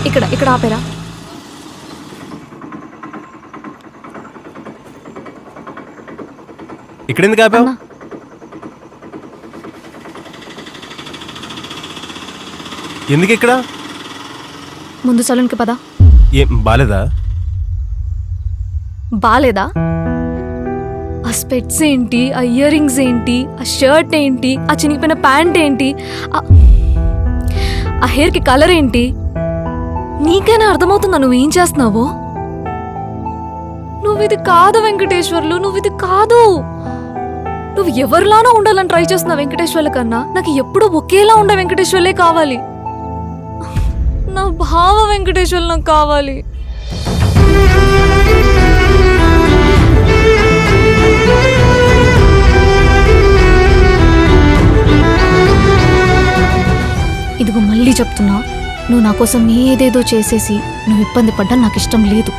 ఇక్కడ ఇక్కడ ఆపేరా. ఇక్కడ ఎందుకు ఆపావు? అన్నా, ఎందుకు ఇక్కడ? ముందు సలూన్కి పదా. ఏం బాలేదా? బాలేదా? ఆ స్పెట్స్ ఏంటి, ఆ ఇయర్ రింగ్స్ ఏంటి, ఆ షర్ట్ ఏంటి, ఆ చినిగిపోయిన ప్యాంట్ ఏంటి, ఆ హెయిర్కి కలర్ ఏంటి? నీకైనా అర్థమవుతుందా నువ్వేం చేస్తున్నావో? నువ్వు ఇది కాదు వెంకటేశ్వర్లు, నువ్వు ఇది కాదు. నువ్వు ఎవరిలానో ఉండాలని ట్రై చేస్తున్నావు వెంకటేశ్వర్ల కన్నా. నాకు ఎప్పుడూ ఒకేలా ఉండే వెంకటేశ్వర్లే కావాలి. నా భావ వెంకటేశ్వర్లు నాకు కావాలి. ఇదిగో మళ్ళీ చెప్తున్నా, నువ్వు నా కోసం ఏదేదో చేసేసి నువ్వు ఇబ్బంది పడ్డా నాకు ఇష్టం లేదు.